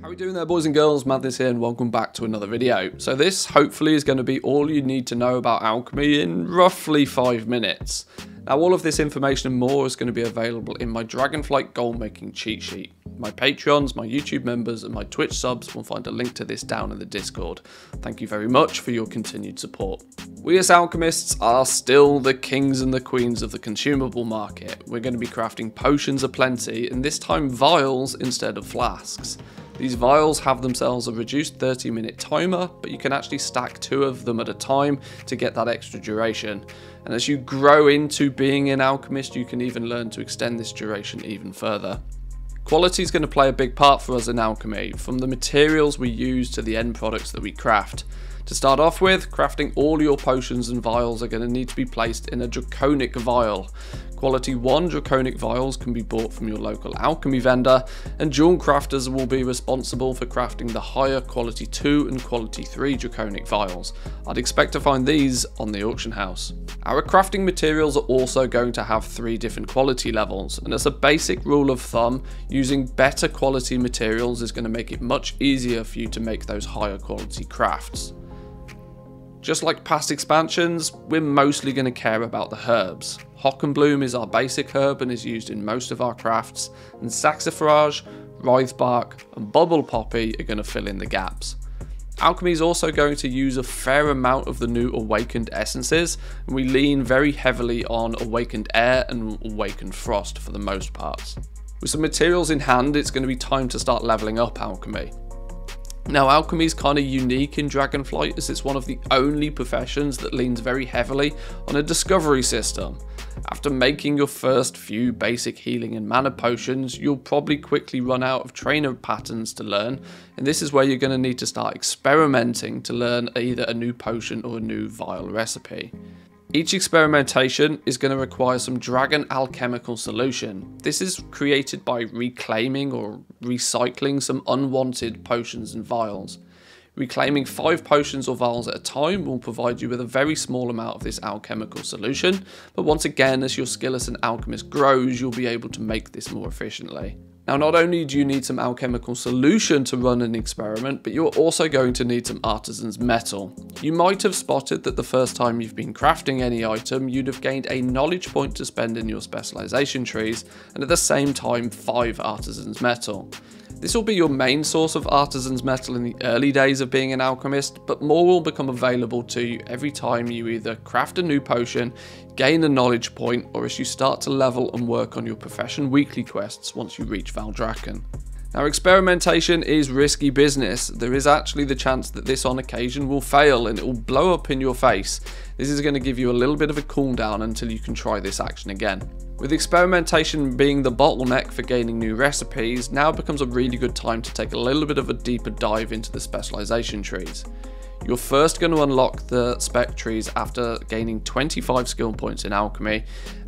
How are we doing there, boys and girls? Manthieus here and welcome back to another video. So this hopefully is going to be all you need to know about alchemy in roughly 5 minutes. Now all of this information and more is going to be available in my Dragonflight gold making cheat sheet. My Patreons, my YouTube members and my Twitch subs will find a link to this down in the Discord. Thank you very much for your continued support. We as alchemists are still the kings and the queens of the consumable market. We're going to be crafting potions aplenty, and this time vials instead of flasks. These vials have themselves a reduced 30-minute timer, but you can actually stack 2 of them at a time to get that extra duration. And as you grow into being an alchemist, you can even learn to extend this duration even further. Quality is going to play a big part for us in alchemy, from the materials we use to the end products that we craft. To start off with, crafting all your potions and vials are going to need to be placed in a draconic vial. Quality 1 draconic vials can be bought from your local alchemy vendor, and jewel crafters will be responsible for crafting the higher quality 2 and quality 3 draconic vials. I'd expect to find these on the auction house. Our crafting materials are also going to have 3 different quality levels, and as a basic rule of thumb, using better quality materials is going to make it much easier for you to make those higher quality crafts. Just like past expansions, we're mostly going to care about the herbs. Hockenbloom is our basic herb and is used in most of our crafts, and saxifrage, wrythebark and bubble poppy are going to fill in the gaps. Alchemy is also going to use a fair amount of the new awakened essences, and we lean very heavily on awakened air and awakened frost for the most parts. With some materials in hand, it's going to be time to start leveling up alchemy. Now alchemy is kind of unique in Dragonflight, as it's one of the only professions that leans very heavily on a discovery system. After making your first few basic healing and mana potions, you'll probably quickly run out of trainer patterns to learn, and this is where you're going to need to start experimenting to learn either a new potion or a new vial recipe. Each experimentation is going to require some Dragon Alchemical Solution. This is created by reclaiming or recycling some unwanted potions and vials. Reclaiming 5 potions or vials at a time will provide you with a very small amount of this alchemical solution, but once again, as your skill as an alchemist grows, you'll be able to make this more efficiently. Now, not only do you need some alchemical solution to run an experiment, but you're also going to need some artisan's metal. You might have spotted that the first time you've been crafting any item, you'd have gained a knowledge point to spend in your specialization trees, and at the same time 5 artisan's metal. This will be your main source of artisan's metal in the early days of being an alchemist, but more will become available to you every time you either craft a new potion, gain a knowledge point, or as you start to level and work on your profession weekly quests once you reach Valdrakken. Now, experimentation is risky business. There is actually the chance that this on occasion will fail and it will blow up in your face. This is going to give you a little bit of a cooldown until you can try this action again. With experimentation being the bottleneck for gaining new recipes, now becomes a really good time to take a little bit of a deeper dive into the specialization trees. You're first going to unlock the Spec trees after gaining 25 skill points in alchemy,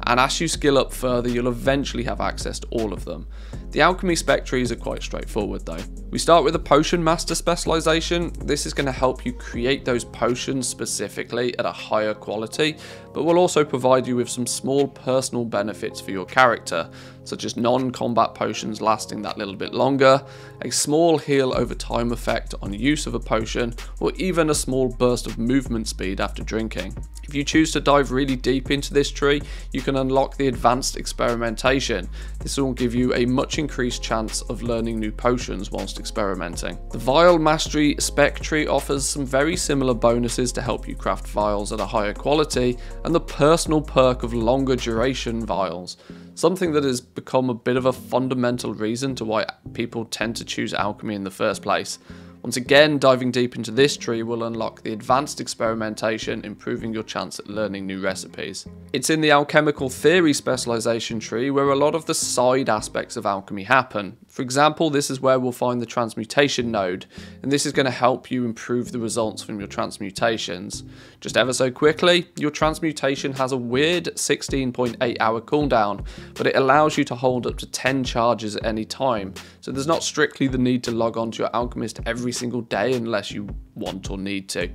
and as you skill up further, you'll eventually have access to all of them. The alchemy Spec trees are quite straightforward though. We start with a potion master specialization. This is going to help you create those potions specifically at a higher quality, but will also provide you with some small personal benefits for your character, such as non-combat potions lasting that little bit longer, a small heal over time effect on use of a potion, or even a small burst of movement speed after drinking. If you choose to dive really deep into this tree, you can unlock the advanced experimentation. This will give you a much increased chance of learning new potions whilst experimenting. The Vial Mastery Spec tree offers some very similar bonuses to help you craft vials at a higher quality, and the personal perk of longer duration vials, something that has become a bit of a fundamental reason to why people tend to choose alchemy in the first place. Once again, diving deep into this tree will unlock the advanced experimentation, improving your chance at learning new recipes. It's in the alchemical theory specialization tree where a lot of the side aspects of alchemy happen. For example, this is where we'll find the transmutation node, and this is going to help you improve the results from your transmutations. Just ever so quickly, your transmutation has a weird 16.8 hour cooldown, but it allows you to hold up to 10 charges at any time, so there's not strictly the need to log on to your alchemist every single day unless you want or need to.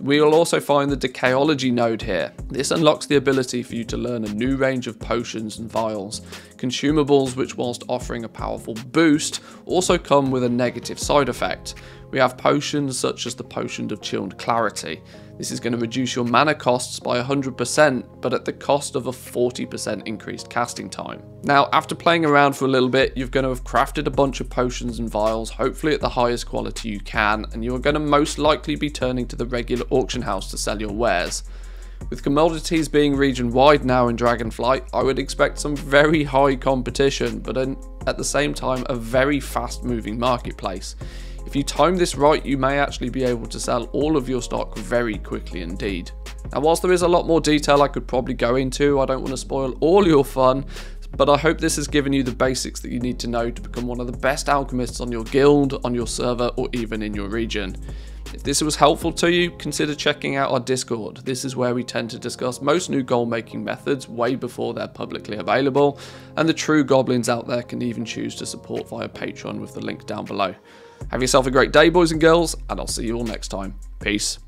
We will also find the Decayology node here. This unlocks the ability for you to learn a new range of potions and vials. Consumables which, whilst offering a powerful boost, also come with a negative side effect. We have potions such as the Potion of Chilled Clarity. This is going to reduce your mana costs by 100%, but at the cost of a 40% increased casting time. Now, after playing around for a little bit, you're going to have crafted a bunch of potions and vials, hopefully at the highest quality you can, and you're going to most likely be turning to the regular auction house to sell your wares. With commodities being region-wide now in Dragonflight, I would expect some very high competition, but at the same time a very fast-moving marketplace. If you time this right, you may actually be able to sell all of your stock very quickly indeed. Now, whilst there is a lot more detail I could probably go into, I don't want to spoil all your fun, but I hope this has given you the basics that you need to know to become one of the best alchemists on your guild, on your server, or even in your region. If this was helpful to you, consider checking out our Discord. This is where we tend to discuss most new gold making methods way before they're publicly available, and the true goblins out there can even choose to support via Patreon with the link down below. Have yourself a great day, boys and girls, and I'll see you all next time. Peace.